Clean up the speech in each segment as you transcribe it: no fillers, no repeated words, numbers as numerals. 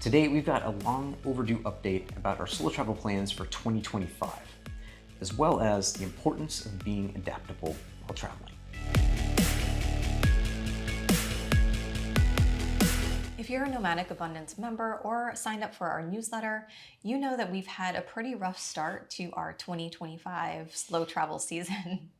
Today, we've got a long overdue update about our solo travel plans for 2025, as well as the importance of being adaptable while traveling. If you're a Nomadic Abundance member or signed up for our newsletter, you know that we've had a pretty rough start to our 2025 slow travel season.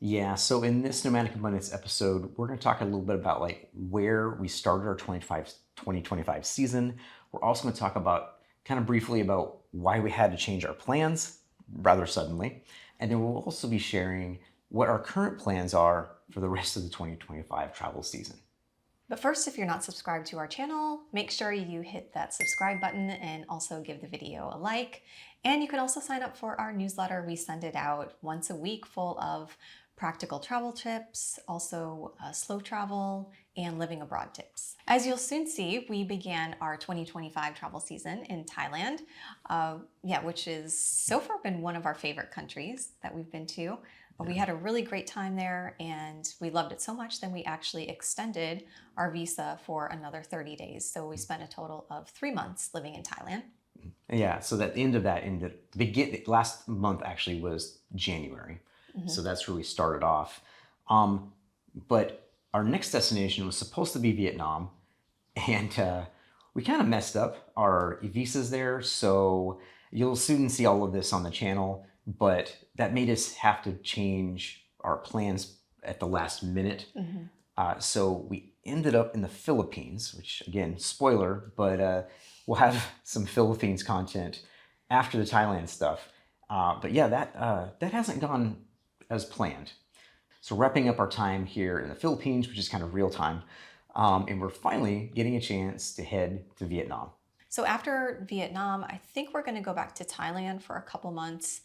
Yeah, so in this Nomadic Abundance episode, we're going to talk a little bit about where we started our 2025 season. We're also going to talk about briefly about why we had to change our plans rather suddenly. And then we'll also be sharing what our current plans are for the rest of the 2025 travel season. But first, if you're not subscribed to our channel, make sure you hit that subscribe button and also give the video a like. And you can also sign up for our newsletter. We send it out once a week full of practical travel tips, also slow travel and living abroad tips. As you'll soon see, we began our 2025 travel season in Thailand, which is so far been one of our favorite countries that we've been to. We had a really great time there and we loved it so much, then we actually extended our visa for another 30 days. So we spent a total of 3 months living in Thailand. Yeah, so at the end of that, last month actually was January. Mm-hmm. So that's where we started off. But our next destination was supposed to be Vietnam, and we kind of messed up our visas there. So you'll soon see all of this on the channel, but that made us have to change our plans at the last minute. Mm-hmm. So we ended up in the Philippines, which again, spoiler, but we'll have some Philippines content after the Thailand stuff. But yeah, that hasn't gone as planned. So wrapping up our time here in the Philippines, which is kind of real time, and we're finally getting a chance to head to Vietnam. So after Vietnam, I think we're going to go back to Thailand for a couple months,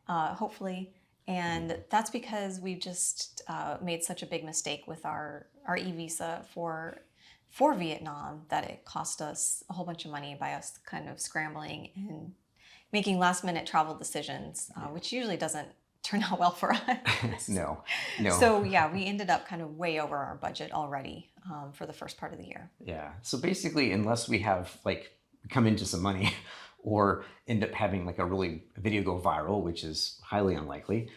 hopefully. And that's because we've just made such a big mistake with our e-visa for Vietnam that it cost us a whole bunch of money by us kind of scrambling and making last minute travel decisions, which usually doesn't turn out well for us. No. So yeah, we ended up kind of way over our budget already for the first part of the year. Yeah. So basically, unless we have come into some money or end up having a video go viral, which is highly unlikely,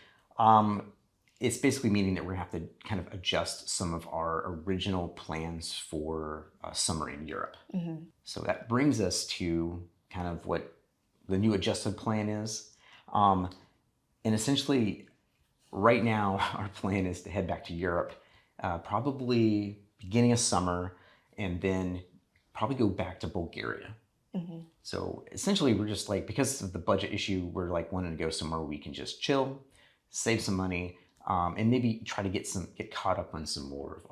it's basically meaning that we're going to have to kind of adjust some of our original plans for summer in Europe. Mm-hmm. So that brings us to kind of what the new adjusted plan is. And essentially, right now, our plan is to head back to Europe, probably beginning of summer, and then probably go back to Bulgaria. Mm-hmm. So essentially, we're just because of the budget issue, we're wanting to go somewhere where we can just chill, save some money, and maybe try to get caught up on some more of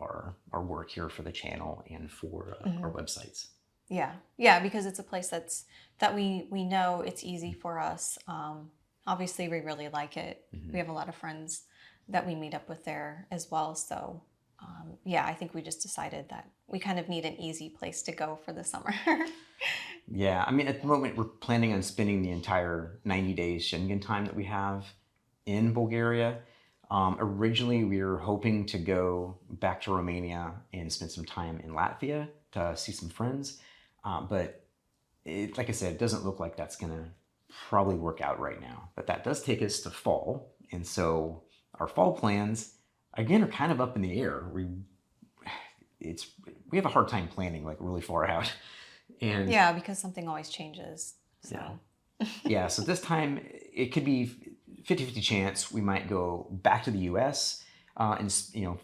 our work here for the channel and for our websites. Yeah, because it's a place that we know it's easy for us. Obviously, we really like it. Mm-hmm. We have a lot of friends that we meet up with there as well. So, I think we just decided that we kind of need an easy place to go for the summer. Yeah, I mean, at the moment, we're planning on spending the entire 90 days Schengen time that we have in Bulgaria. Originally, we were hoping to go back to Romania and spend some time in Latvia to see some friends. But like I said, it doesn't look like that's going to probably work out right now. But that does take us to fall. And so our fall plans, again, are kind of up in the air. We have a hard time planning really far out. And yeah, because something always changes. So. Yeah, so this time it could be 50-50 chance we might go back to the US and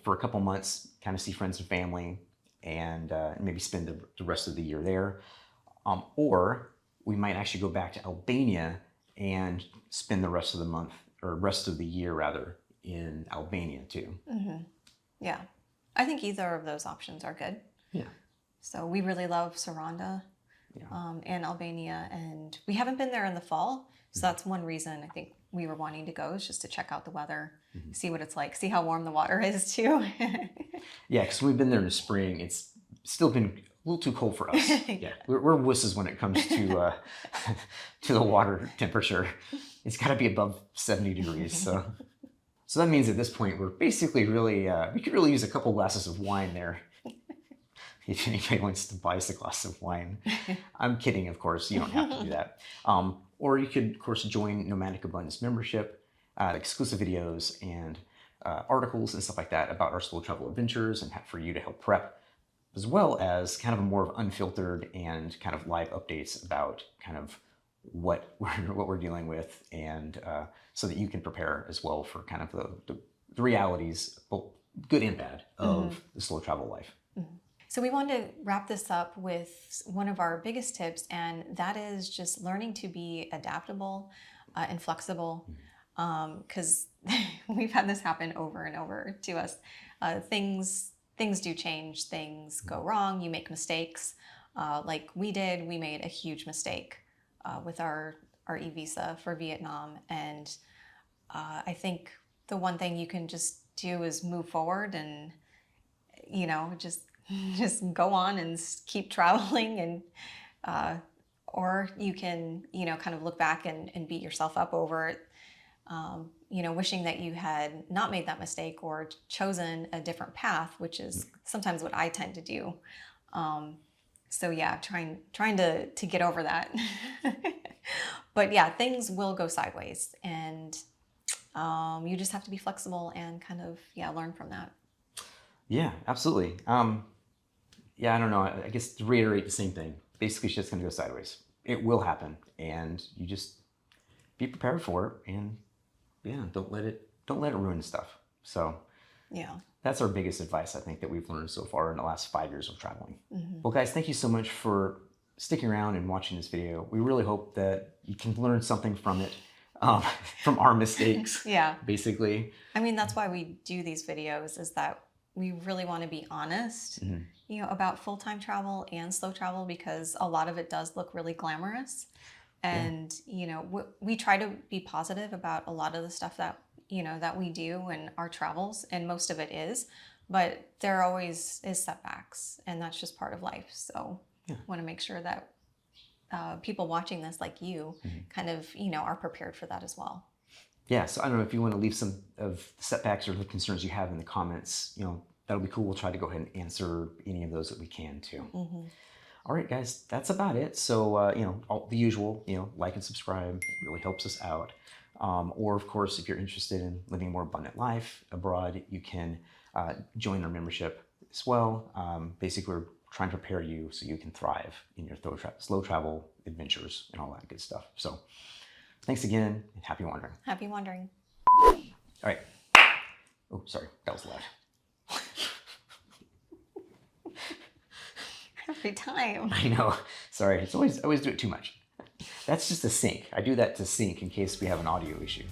for a couple months, kind of see friends and family and maybe spend the rest of the year there. Or we might actually go back to Albania and spend the rest of the month, or rest of the year rather, in Albania too. Mm-hmm. Yeah, I think either of those options are good. Yeah. So we really love Saranda and Albania, and we haven't been there in the fall. So that's one reason I think we were wanting to go, is just to check out the weather, see what it's like, see how warm the water is too. Yeah, because we've been there in the spring. It's still been a little too cold for us. Yeah, we're wusses when it comes to to the water temperature. It's got to be above 70 degrees. So that means at this point we're basically really we could really use a couple glasses of wine there. if anybody wants to buy us a glass of wine. I'm kidding, of course. You don't have to do that. Or you could, of course, join Nomadic Abundance membership, exclusive videos and articles and stuff like that about our slow travel adventures and for you to help prep, as well as kind of a more unfiltered and kind of live updates about kind of what we're dealing with, and so that you can prepare as well for kind of the realities, both good and bad, of the slow travel life. So we want to wrap this up with one of our biggest tips, and that is just learning to be adaptable and flexible, because we've had this happen over and over to us. Things do change, things go wrong, you make mistakes. Like we did, we made a huge mistake with our e-visa for Vietnam, and I think the one thing you can just do is move forward and, just go on and keep traveling, and or you can, kind of look back and beat yourself up over it, wishing that you had not made that mistake or chosen a different path, which is sometimes what I tend to do. So yeah, trying to get over that. But yeah, things will go sideways, and you just have to be flexible and kind of, learn from that. Yeah, absolutely. Yeah, I don't know. I guess to reiterate the same thing, basically shit's going to go sideways. It will happen, and you just be prepared for it, and don't let it ruin stuff. So Yeah. that's our biggest advice, I think, that we've learned so far in the last 5 years of traveling. Well, guys, thank you so much for sticking around and watching this video. We really hope that you can learn something from it, from our mistakes. Yeah. Basically. I mean, that's why we do these videos, is that we really want to be honest, about full-time travel and slow travel, because a lot of it does look really glamorous. And, we try to be positive about a lot of the stuff that, that we do in our travels, and most of it is, but there always is setbacks, and that's just part of life. So want to make sure that people watching this, like you, kind of, are prepared for that as well. Yeah, so I don't know if you want to leave some of the setbacks or the concerns you have in the comments, that'll be cool. We'll try to go ahead and answer any of those that we can too. All right, guys, that's about it. So, all the usual, like and subscribe really helps us out. Or of course, if you're interested in living a more abundant life abroad, you can join our membership as well. Basically, we're trying to prepare you so you can thrive in your slow travel adventures and all that good stuff. So thanks again, and happy wandering. Happy wandering. All right. Oh, sorry, that was loud. Every time. I know. Sorry, I always do it too much. That's just a sync. I do that to sync in case we have an audio issue.